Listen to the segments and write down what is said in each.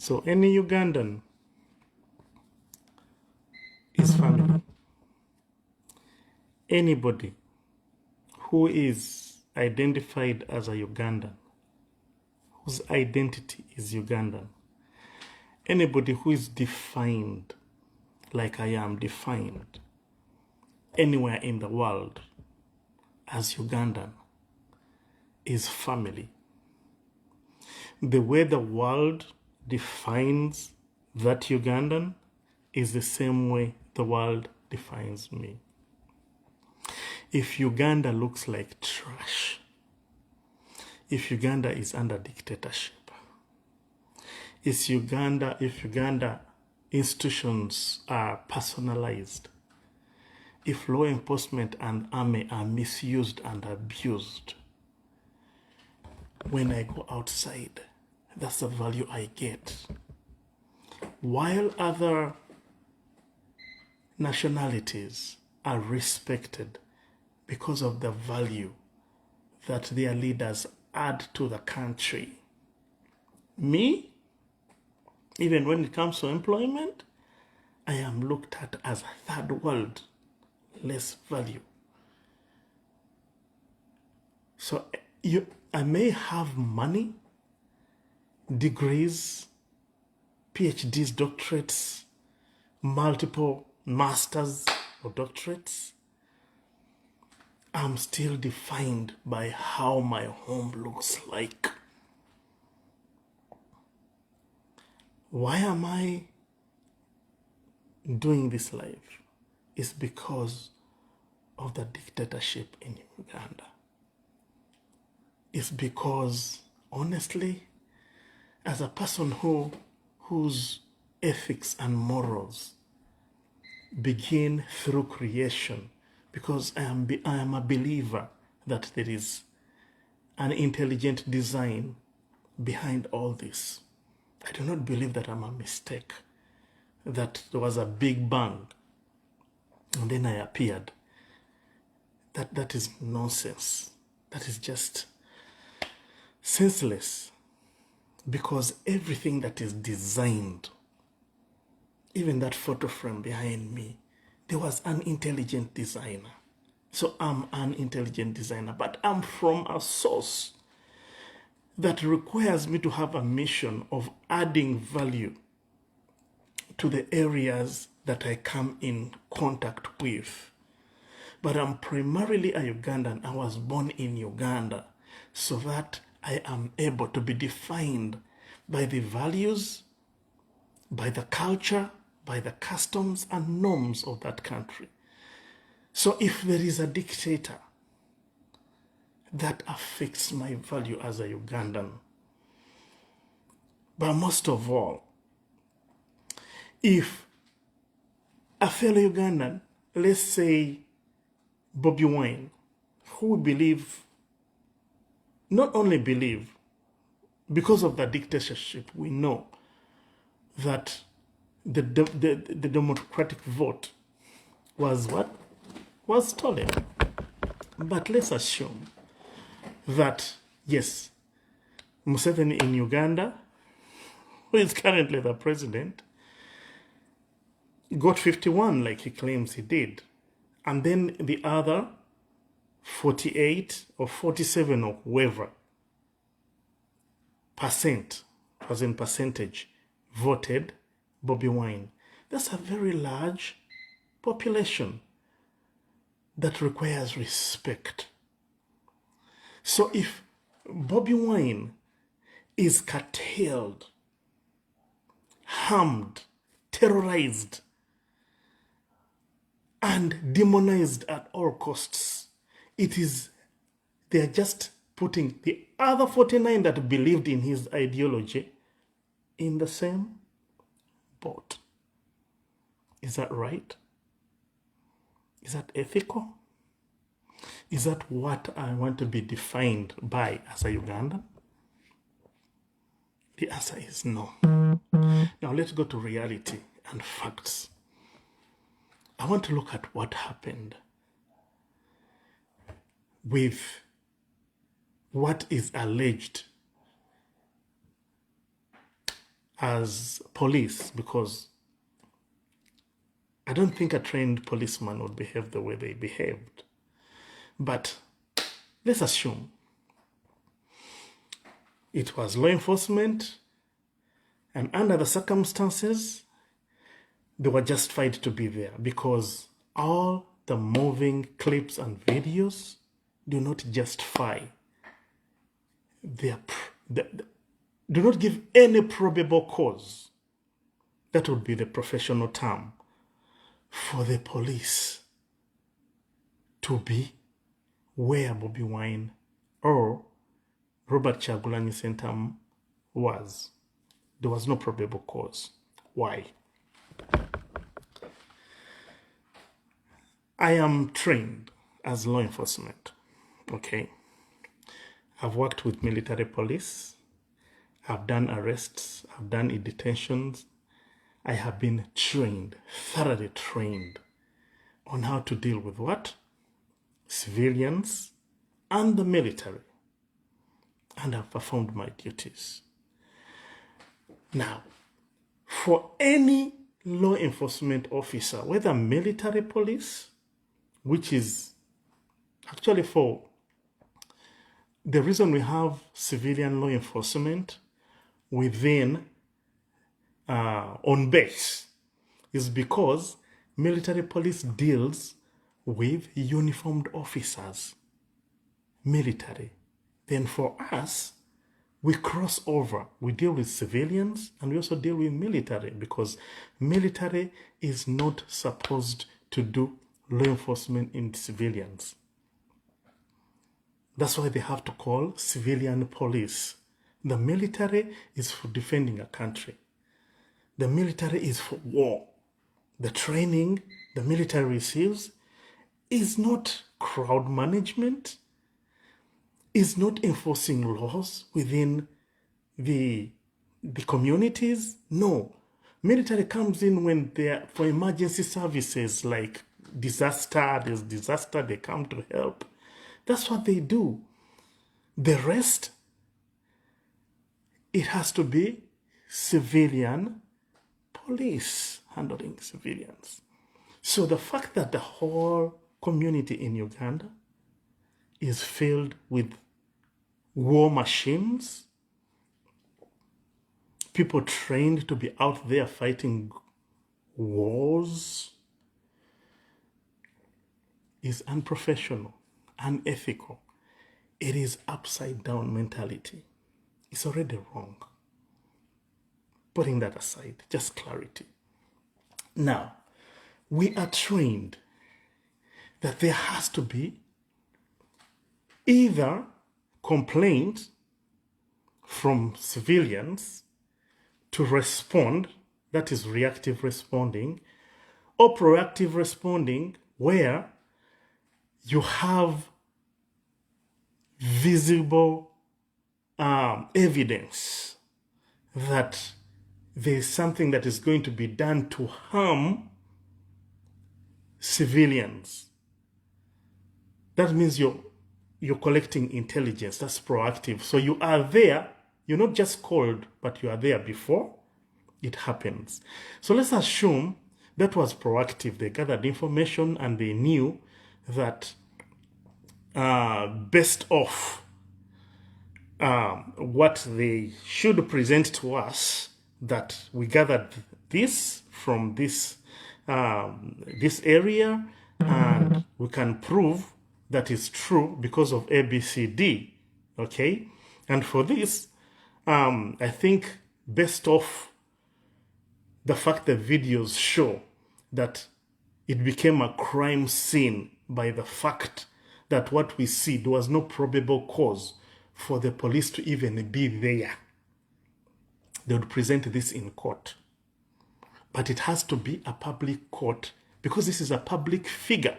So any Ugandan is family. Anybody who is identified as a Ugandan, whose identity is Ugandan, anybody who is defined like I am defined anywhere in the world as Ugandan is family. The way the world defines that Ugandan is the same way the world defines me. If Uganda looks like trash, if Uganda is under dictatorship, if Uganda institutions are personalized, if law enforcement and army are misused and abused, when I go outside, that's the value I get. While other nationalities are respected because of the value that their leaders add to the country, me, even when it comes to employment, I am looked at as a third world, less value. So I may have money, degrees, PhDs, doctorates, multiple masters or doctorates. I'm still defined by how my home looks like. Why am I doing this life? It's because of the dictatorship in Uganda. It's because, honestly, as a person whose ethics and morals begin through creation, because I am a believer that there is an intelligent design behind all this. I do not believe that I'm a mistake, that there was a big bang and then I appeared. That is nonsense. That is just senseless, because everything that is designed, even that photo frame behind me, there was an intelligent designer. So I'm an intelligent designer, but I'm from a source that requires me to have a mission of adding value to the areas that I come in contact with. But I'm primarily a Ugandan. I was born in Uganda, so that I am able to be defined by the values, by the culture, by the customs and norms of that country. So if there is a dictator, that affects my value as a Ugandan. But most of all, if a fellow Ugandan, let's say Bobby Wine, who believe, not only believe, because of the dictatorship, we know that the democratic vote was what? Was stolen. But let's assume that, yes, Museveni in Uganda, who is currently the president, got 51 like he claims he did. And then the other 48 or 47 or whoever percentage voted Bobby Wine. That's a very large population that requires respect. So if Bobby Wine is curtailed, harmed, terrorized, and demonized at all costs, they're just putting the other 49 that believed in his ideology in the same boat. Is that right? Is that ethical? Is that what I want to be defined by as a Ugandan? The answer is no. Now let's go to reality and facts. I want to look at what happened with what is alleged as police, because I don't think a trained policeman would behave the way they behaved. But let's assume it was law enforcement, and under the circumstances, they were justified to be there, because all the moving clips and videos do not justify do not give any probable cause. That would be the professional term for the police to be where Bobi Wine or Robert Kyagulanyi Ssentamu was. There was no probable cause. Why? I am trained as law enforcement, okay? I've worked with military police. I've done arrests. I've done detentions. I have been trained, thoroughly trained, on how to deal with what? Civilians and the military. And I've performed my duties. Now, for any law enforcement officer, whether military police, which is actually for the reason we have civilian law enforcement within on base is because military police deals with uniformed officers, military. Then for us, we cross over. We deal with civilians and we also deal with military, because military is not supposed to do law enforcement in civilians. That's why they have to call civilian police. The military is for defending a country. The military is for war. The training the military receives is not crowd management, is not enforcing laws within the communities. No. Military comes in when they're for emergency services like disaster, there's disaster, they come to help. That's what they do. The rest, it has to be civilian police handling civilians. So the fact that the whole community in Uganda is filled with war machines, people trained to be out there fighting wars, is unprofessional, unethical. It is upside down mentality. It's already wrong. Putting that aside, just clarity. Now, we are trained that there has to be either complaint from civilians to respond, that is reactive responding, or proactive responding, where you have visible evidence that there is something that is going to be done to harm civilians. That means you're collecting intelligence. That's proactive. So you are there. You're not just called, but you are there before it happens. So let's assume that was proactive. They gathered information and they knew that based off what they should present to us, that we gathered this from this this area, and we can prove that is true because of ABCD. Okay, and for this, I think based off the fact that videos show that it became a crime scene by the fact that what we see, there was no probable cause for the police to even be there. They would present this in court. But it has to be a public court, because this is a public figure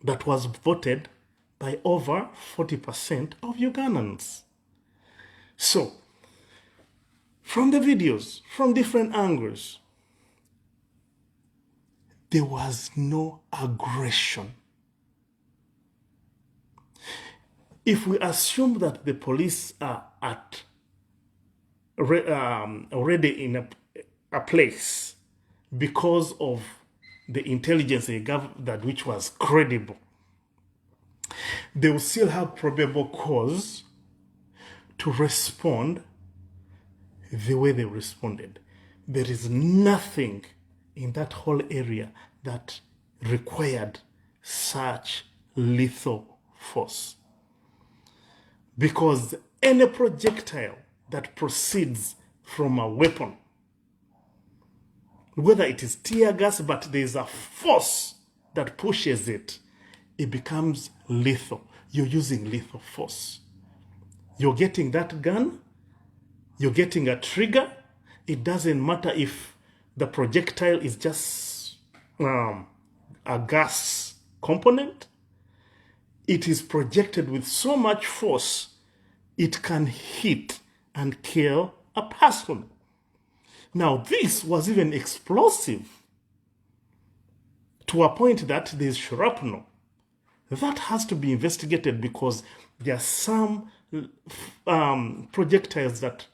that was voted by over 40% of Ugandans. So, from the videos, from different angles, there was no aggression. If we assume that the police are at already in a place because of the intelligence they gathered, which was credible, they will still have probable cause to respond the way they responded. There is nothing in that whole area that required such lethal force. Because any projectile that proceeds from a weapon, whether it is tear gas, but there is a force that pushes it, it becomes lethal. You're using lethal force. You're getting that gun, you're getting a trigger. It doesn't matter if the projectile is just a gas component. It is projected with so much force, it can hit and kill a person. Now, this was even explosive to a point that there's shrapnel. That has to be investigated because there are some projectiles that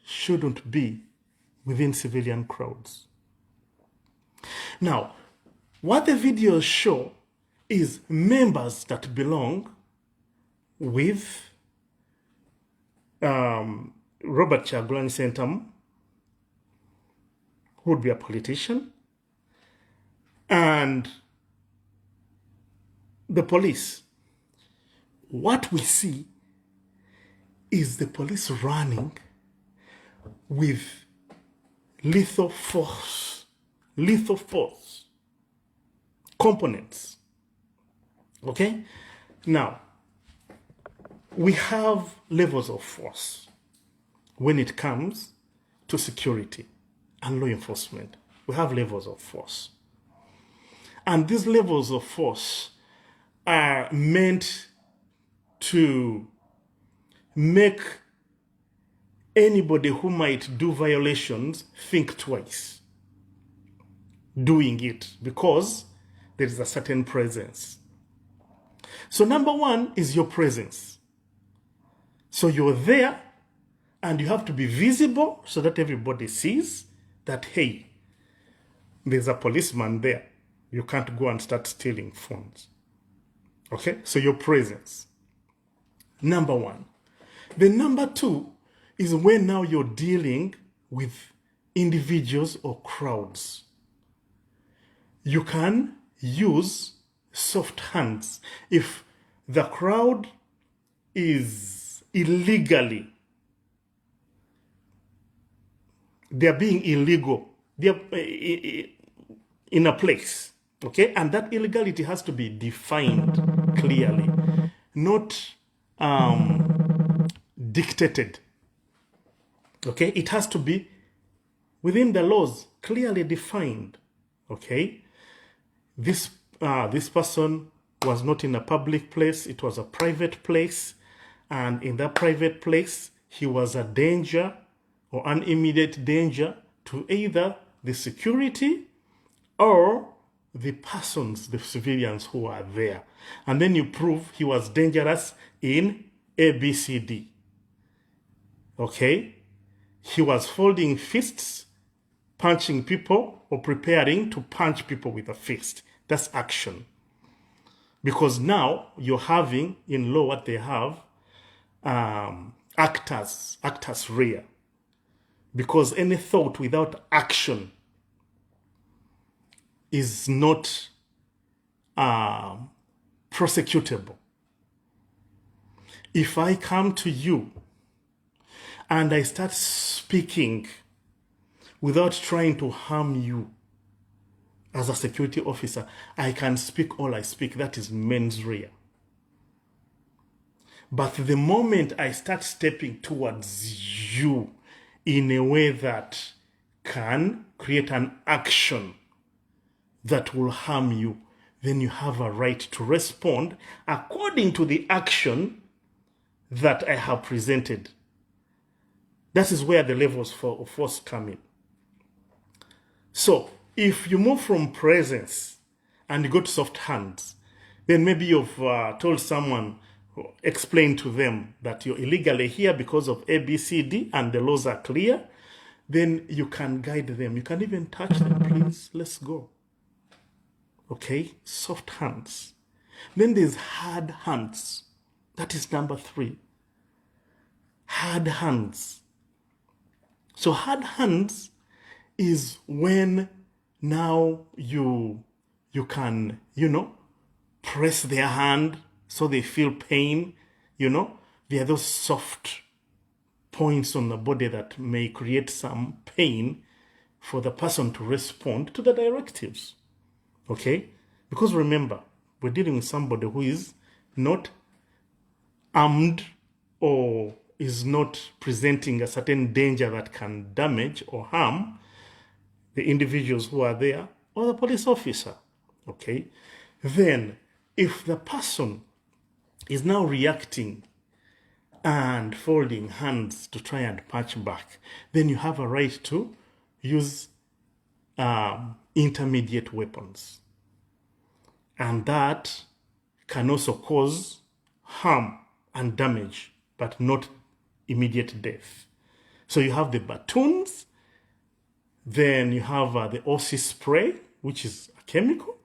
shouldn't be within civilian crowds. Now, what the videos show is members that belong with Robert Kyagulanyi Ssentamu, who would be a politician, and the police. What we see is the police running with lethal force components. Okay? Now, we have levels of force when it comes to security and law enforcement. We have levels of force. And these levels of force are meant to make anybody who might do violations think twice doing it, because there is a certain presence. So number one is your presence. So you're there and you have to be visible so that everybody sees that, hey, there's a policeman there. You can't go and start stealing phones. Okay, so your presence. Number one. Then number two is when now you're dealing with individuals or crowds. You can use soft hands. If the crowd is illegally, they're being illegal, they're in a place, okay? And that illegality has to be defined clearly, not dictated, okay? It has to be within the laws, clearly defined, okay? This person was not in a public place, it was a private place, and in that private place, he was a danger or an immediate danger to either the security or the persons, the civilians who are there. And then you prove he was dangerous in ABCD. Okay? He was folding fists, punching people, or preparing to punch people with a fist. That's action. Because now you're having, in law, what they have, actus rea. Because any thought without action is not prosecutable. If I come to you and I start speaking without trying to harm you as a security officer, I can speak all I speak. That is mens rea. But the moment I start stepping towards you in a way that can create an action that will harm you, then you have a right to respond according to the action that I have presented. That is where the levels of force come in. So, if you move from presence and you go to soft hands, then maybe you've told someone, explain to them that you're illegally here because of A, B, C, D, and the laws are clear, then you can guide them. You can even touch them, please, let's go. Okay, soft hands. Then there's hard hands. That is number 3. Hard hands. So hard hands is when now you can, press their hand so they feel pain, There are those soft points on the body that may create some pain for the person to respond to the directives. Okay? Because remember, we're dealing with somebody who is not armed or is not presenting a certain danger that can damage or harm the individuals who are there or the police officer. Okay? Then, if the person is now reacting and folding hands to try and punch back, then you have a right to use intermediate weapons. And that can also cause harm and damage, but not immediate death. So you have the batons, then you have the OC spray, which is a chemical,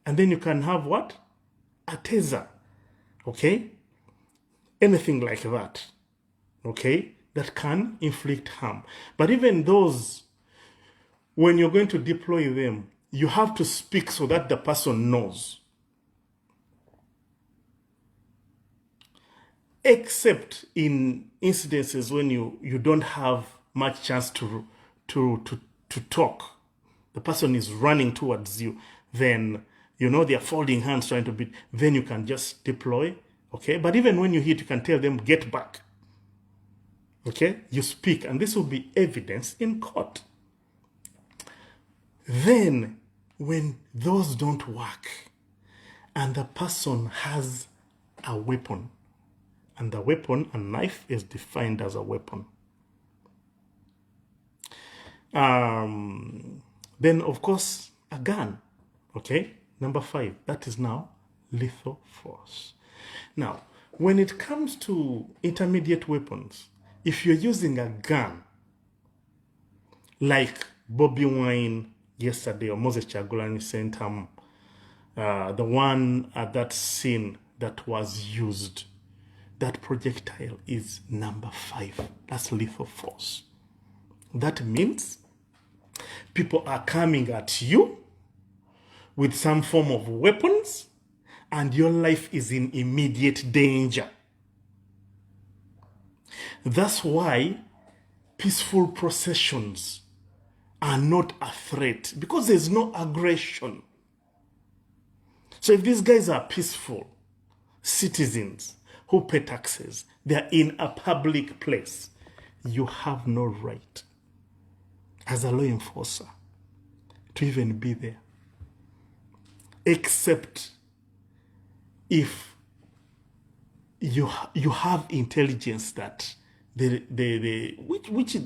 and then you can have what? A taser, okay? Anything like that, okay? That can inflict harm. But even those, when you're going to deploy them, you have to speak so that the person knows. Except in incidences when you don't have much chance to talk. The person is running towards you. Then, they're folding hands trying to beat. Then you can just deploy, okay? But even when you hit, you can tell them, get back. Okay? You speak, and this will be evidence in court. Then, when those don't work, and the person has a weapon, and the weapon, a knife, is defined as a weapon, then, of course, a gun, okay? Number 5, that is now lethal force. Now, when it comes to intermediate weapons, if you're using a gun, like Bobby Wine yesterday, or Moses Kyagulanyi Ssentamu, the one at that scene that was used, that projectile is number 5. That's lethal force. That means people are coming at you with some form of weapons, and your life is in immediate danger. That's why peaceful processions are not a threat, because there's no aggression. So if these guys are peaceful citizens who pay taxes, they're in a public place, you have no right as a law enforcer to even be there, except if you have intelligence that which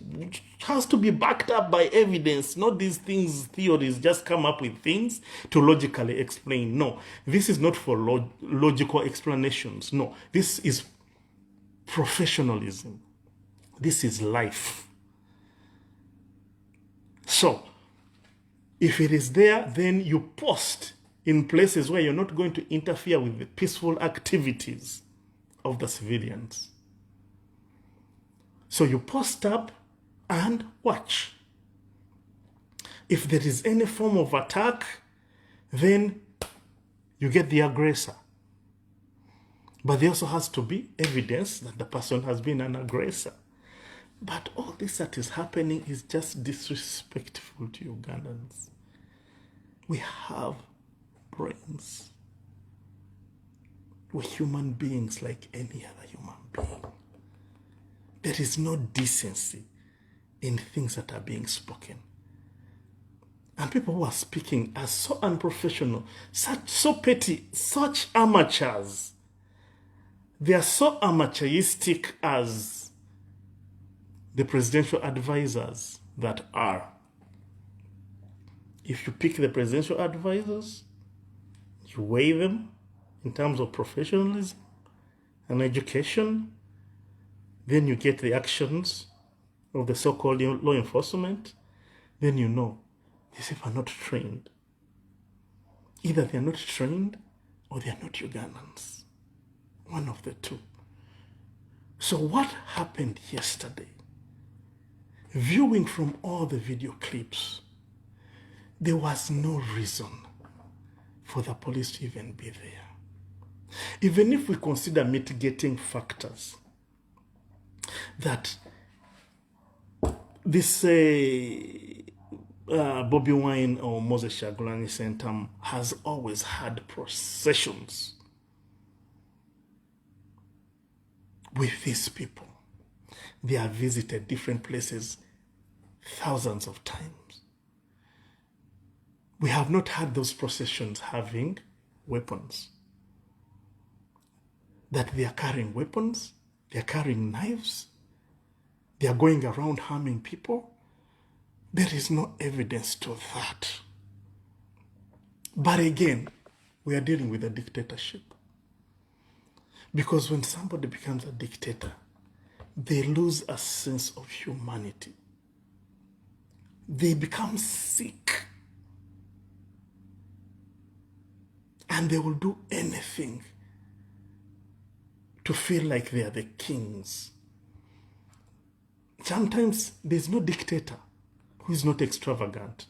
has to be backed up by evidence, not these things, theories, just come up with things to logically explain. No, this is not for logical explanations. No, this is professionalism. This is life. So, if it is there, then you post in places where you're not going to interfere with the peaceful activities of the civilians. So you post up and watch. If there is any form of attack, then you get the aggressor. But there also has to be evidence that the person has been an aggressor. But all this that is happening is just disrespectful to Ugandans. We have brains. We're human beings like any other human being. There is no decency in things that are being spoken. And people who are speaking are so unprofessional, so petty, such amateurs. They are so amateuristic as the presidential advisors that are. If you pick the presidential advisors, you weigh them in terms of professionalism, an education, then you get the actions of the so-called law enforcement, then you know these people are not trained. Either they're not trained or they're not Ugandans. One of the two. So what happened yesterday? Viewing from all the video clips, there was no reason for the police to even be there. Even if we consider mitigating factors, that this Bobby Wine or Moses Kyagulanyi Ssentamu has always had processions with these people. They have visited different places thousands of times. We have not had those processions having weapons. That they are carrying weapons, they are carrying knives, they are going around harming people. There is no evidence to that. But again, we are dealing with a dictatorship. Because when somebody becomes a dictator, they lose a sense of humanity. They become sick. And they will do anything to feel like they are the kings. Sometimes there's no dictator who is not extravagant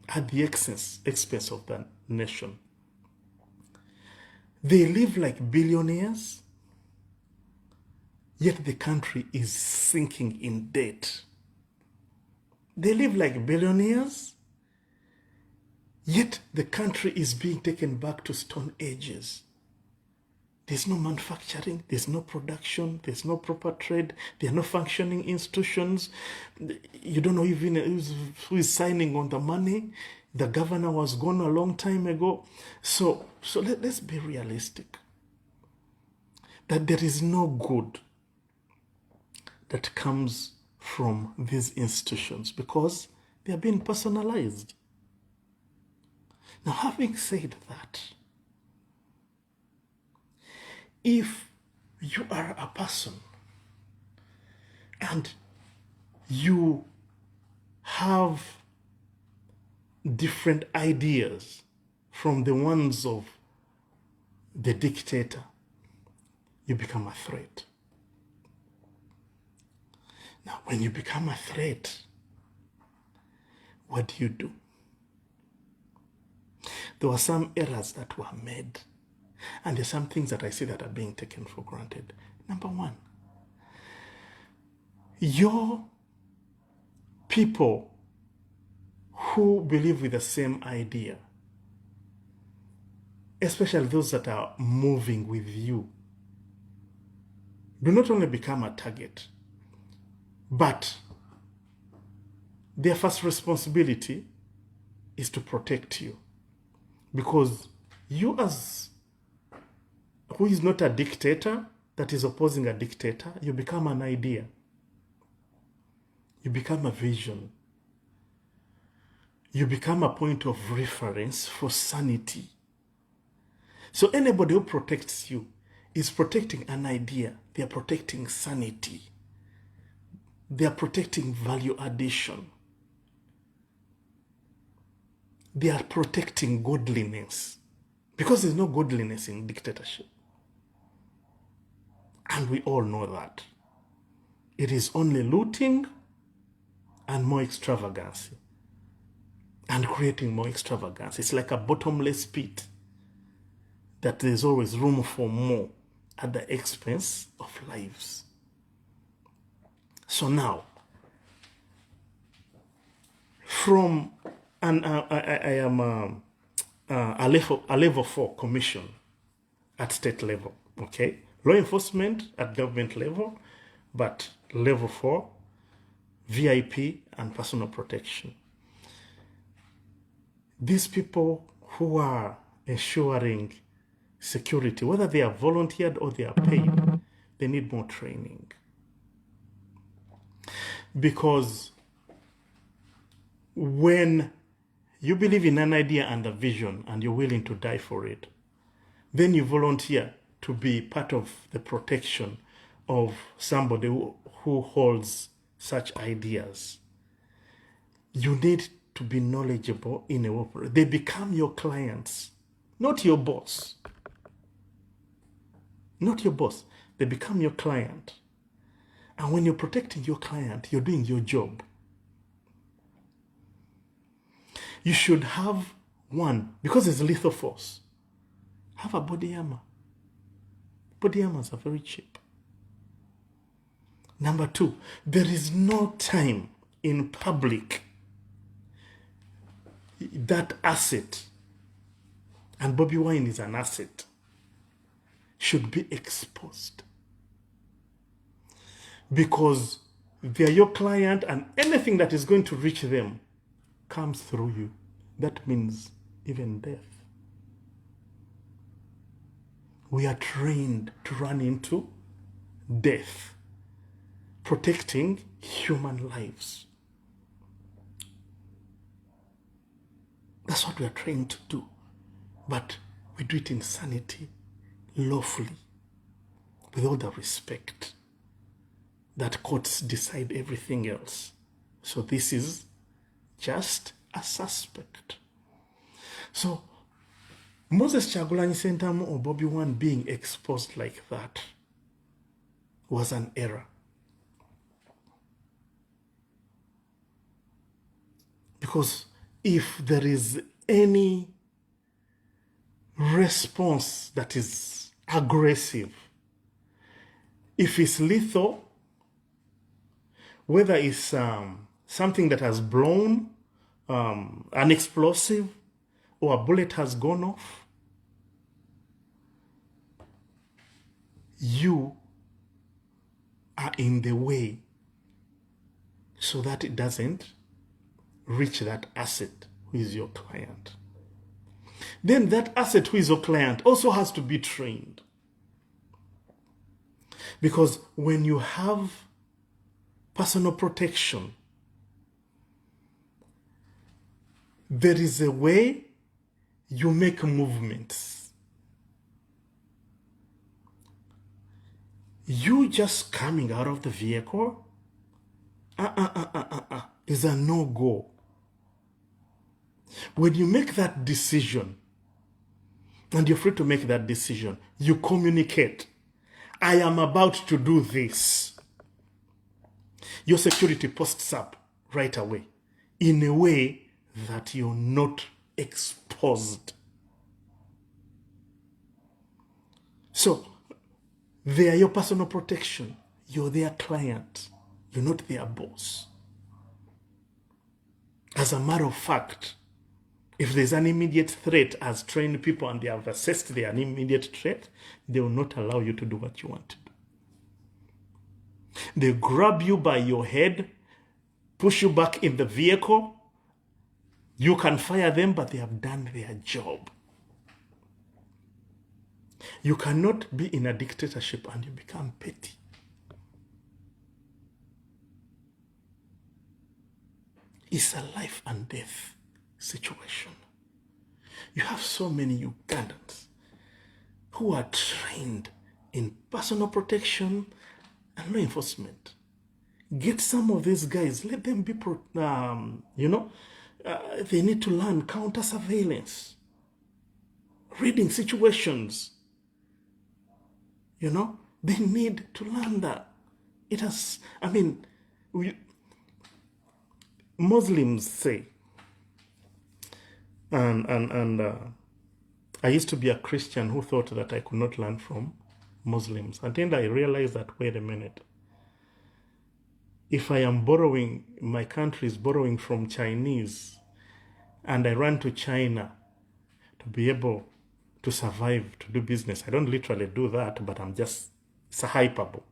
at the expense of the nation. They live like billionaires, yet the country is sinking in debt. They live like billionaires, yet the country is being taken back to stone ages. There's no manufacturing, there's no production, there's no proper trade, there are no functioning institutions. You don't know even who is signing on the money. The governor was gone a long time ago. So let's be realistic. That there is no good that comes from these institutions because they are being personalized. Now, having said that, if you are a person and you have different ideas from the ones of the dictator, you become a threat. Now, when you become a threat, what do? There were some errors that were made. And there's some things that I see that are being taken for granted. Number one, your people who believe with the same idea, especially those that are moving with you, do not only become a target, but their first responsibility is to protect you. Because you as who is not a dictator, that is opposing a dictator, you become an idea. You become a vision. You become a point of reference for sanity. So anybody who protects you is protecting an idea. They are protecting sanity. They are protecting value addition. They are protecting godliness. Because there's no godliness in dictatorship. And we all know that. It is only looting and more extravagance. And creating more extravagance. It's like a bottomless pit. That there's always room for more at the expense of lives. So now, from I am a level 4 commission at state level, okay? Law enforcement at government level, but level 4, VIP and personal protection. These people who are ensuring security, whether they are volunteered or they are paid, they need more training. Because when you believe in an idea and a vision and you're willing to die for it, then you volunteer to be part of the protection of somebody who holds such ideas, you need to be knowledgeable in a way. They become your clients, not your boss. Not your boss. They become your client. And when you're protecting your client, you're doing your job. You should have one, because it's lethal force. Have a body armor. Body armors are very cheap. Number two, there is no time in public that asset, and Bobi Wine is an asset, should be exposed. Because they're your client, and anything that is going to reach them comes through you. That means even death. We are trained to run into death, protecting human lives. That's what we are trained to do. But we do it in sanity, lawfully, with all the respect that courts decide everything else. So this is just a suspect. So Moses Kyagulanyi Ssentamu or Bobi Wine being exposed like that was an error. Because if there is any response that is aggressive, if it's lethal, whether it's something that has blown, an explosive, or a bullet has gone off, you are in the way so that it doesn't reach that asset who is your client. Then that asset who is your client also has to be trained. Because when you have personal protection, there is a way you make movements. You just coming out of the vehicle is a no-go. When you make that decision, and you're free to make that decision, you communicate, I am about to do this. Your security posts up right away in a way that you're not exposed. So, they are your personal protection. You're their client. You're not their boss. As a matter of fact, if there's an immediate threat, as trained people and they have assessed their immediate threat, they will not allow you to do what you want to do. They grab you by your head, push you back in the vehicle. You can fire them, but they have done their job. You cannot be in a dictatorship and you become petty. It's a life and death situation. You have so many Ugandans who are trained in personal protection and law enforcement. Get some of these guys, let them be, they need to learn counter surveillance, reading situations. They need to learn that. Muslims say, and I used to be a Christian who thought that I could not learn from Muslims. Until I realized that, wait a minute, if I am borrowing, my country is borrowing from Chinese, and I run to China to be able to survive, to do business. I don't literally do that, but it's a hyperbole.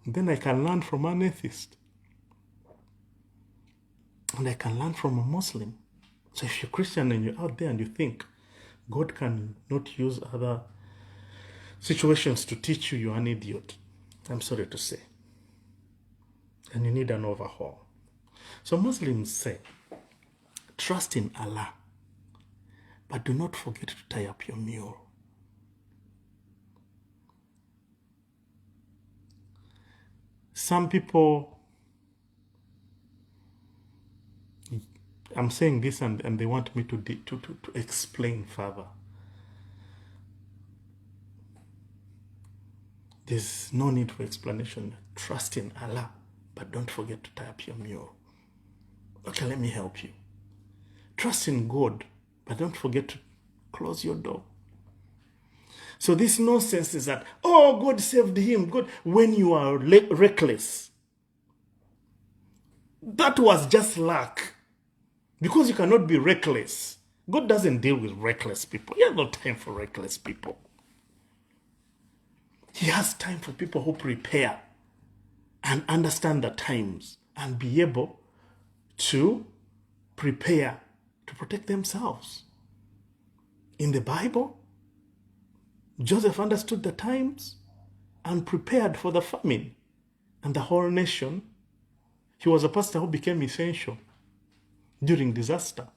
Then I can learn from an atheist. And I can learn from a Muslim. So if you're Christian and you're out there and you think God can not use other situations to teach you, you're an idiot. I'm sorry to say. And you need an overhaul. So Muslims say, trust in Allah, but do not forget to tie up your mule. Some people, I'm saying this and they want me to explain further. There's no need for explanation. Trust in Allah, but don't forget to tie up your mule. Okay, let me help you. Trust in God, but don't forget to close your door. So this nonsense is that, oh, God saved him. God, when you are reckless, that was just luck. Because you cannot be reckless. God doesn't deal with reckless people. He has no time for reckless people. He has time for people who prepare and understand the times and be able to prepare to protect themselves. In the Bible, Joseph understood the times and prepared for the famine. And the whole nation, he was a pastor who became essential during disaster.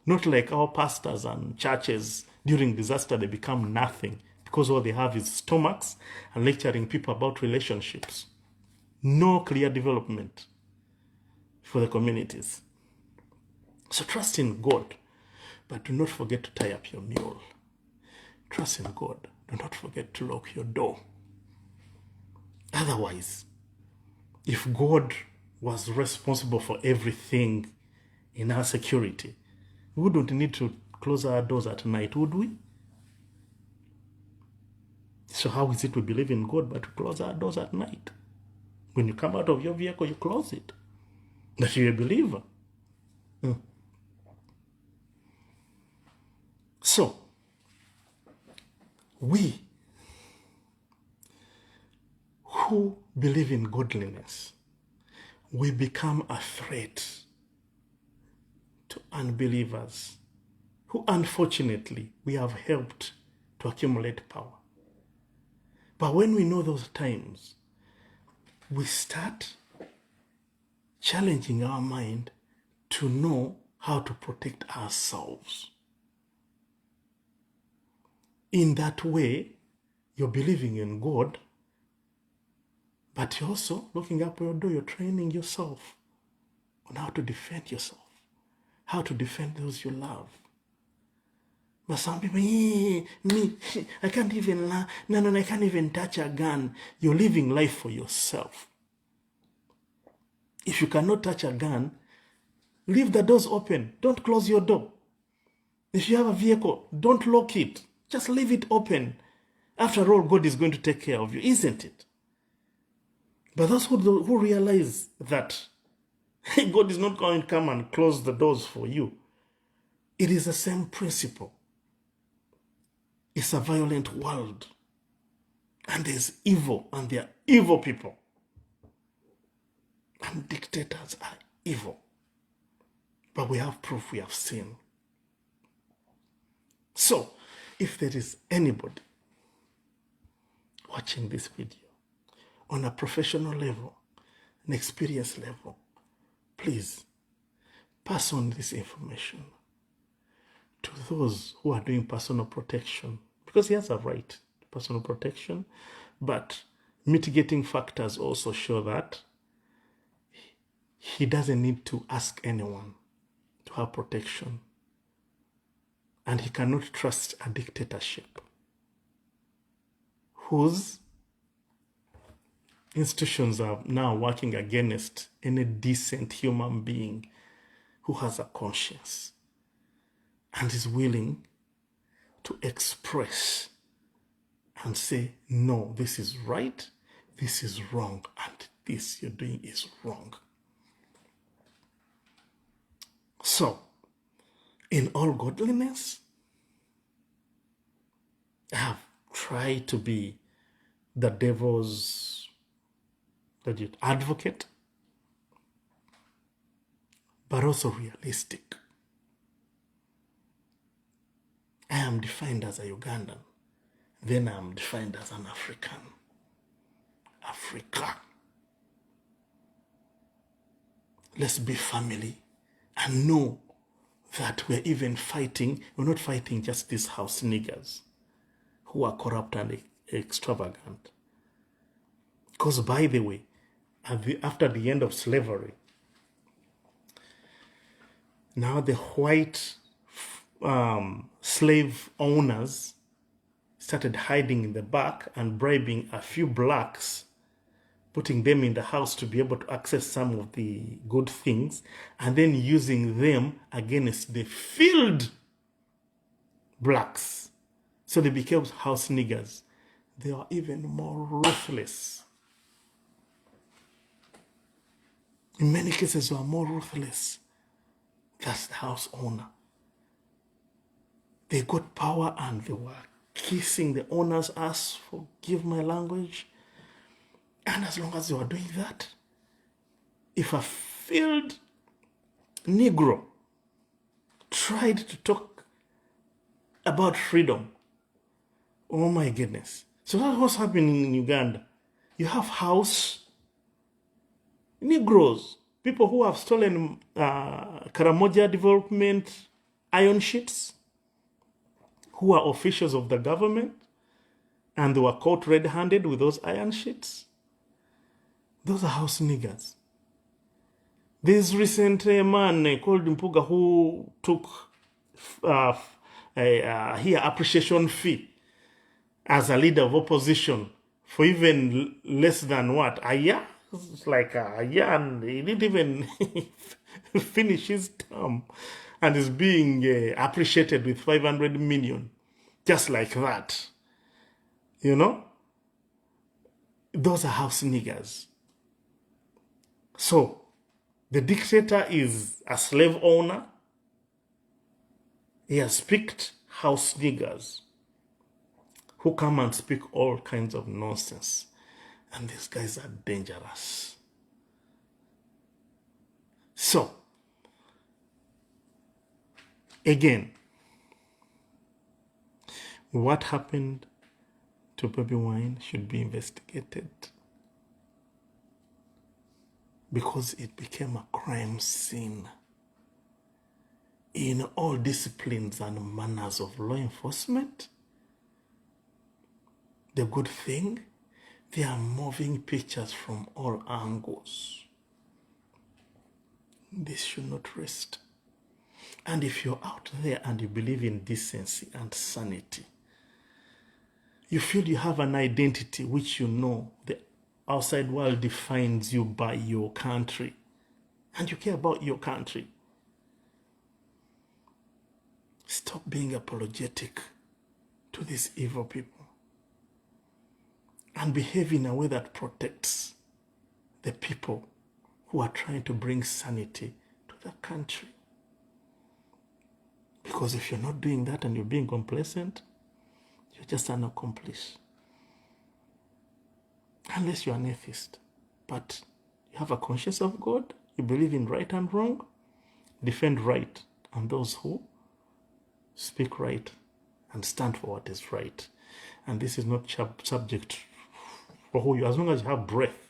Not like our pastors and churches during disaster, they become nothing because all they have is stomachs and lecturing people about relationships. No clear development for the communities. So trust in God, but do not forget to tie up your mule. Trust in God. Do not forget to lock your door. Otherwise, if God was responsible for everything in our security, we wouldn't need to close our doors at night, would we? So how is it we believe in God but we close our doors at night? When you come out of your vehicle, you close it. That you're a believer. So, we who believe in godliness, we become a threat to unbelievers who unfortunately we have helped to accumulate power. But when we know those times, we start challenging our mind to know how to protect ourselves. In that way, you're believing in God, but you're also looking up your door, you're training yourself on how to defend yourself, how to defend those you love. But some people, me, I can't even, no, I can't even touch a gun. You're living life for yourself. If you cannot touch a gun, leave the doors open. Don't close your door. If you have a vehicle, don't lock it. Just leave it open. After all, God is going to take care of you, isn't it? But those who realize that God is not going to come and close the doors for you, it is the same principle. It's a violent world. And there's evil, and there are evil people. And dictators are evil. But we have proof, we have seen. So, if there is anybody watching this video on a professional level, an experience level, please pass on this information to those who are doing personal protection, because he has a right to personal protection, but mitigating factors also show that he doesn't need to ask anyone to have protection, and he cannot trust a dictatorship whose institutions are now working against any decent human being who has a conscience and is willing to express and say, no, this is right, this is wrong, and this you're doing is wrong. So, in all godliness, I have tried to be the devil's advocate, but also realistic. I am defined as a Ugandan. Then I am defined as an African. Africa. Let's be family and know that we're even fighting. We're not fighting just these house niggers who are corrupt and extravagant. Because, by the way, after the end of slavery, now the white slave owners started hiding in the back and bribing a few blacks, putting them in the house to be able to access some of the good things, and then using them against the field blacks. So they became house niggers. They are even more ruthless. In many cases, they are more ruthless. That's the house owner. They got power and they were kissing the owner's ass, forgive my language. And as long as they were doing that, if a field Negro tried to talk about freedom, oh my goodness. So that's what's happening in Uganda. You have house Negroes, people who have stolen Karamoja development iron sheets, who are officials of the government, and they were caught red-handed with those iron sheets. Those are house niggers. This recent man called Mpuga who took here appreciation fee as a leader of opposition for even less than what, a year? It's like a year, and he didn't even finish his term and is being appreciated with 500 million. Just like that. You know? Those are house niggers. So, the dictator is a slave owner. He has picked house niggers who come and speak all kinds of nonsense. And these guys are dangerous. So, again, what happened to Bobi Wine should be investigated, because it became a crime scene in all disciplines and manners of law enforcement. The good thing, they are moving pictures from all angles. This should not rest. And if you're out there and you believe in decency and sanity, you feel you have an identity which you know the outside world defines you by your country, and you care about your country, stop being apologetic to these evil people and behave in a way that protects the people who are trying to bring sanity to the country. Because if you're not doing that and you're being complacent, you're just an accomplice. Unless you're an atheist. But you have a conscience of God, you believe in right and wrong, defend right, and those who speak right and stand for what is right. And this is not subject for who you, as long as you have breath,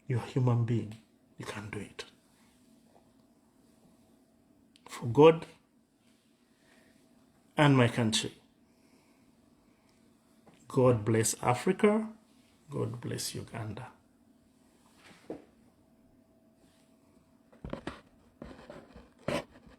you're a human being, you can do it. For God and my country. God bless Africa. God bless Uganda.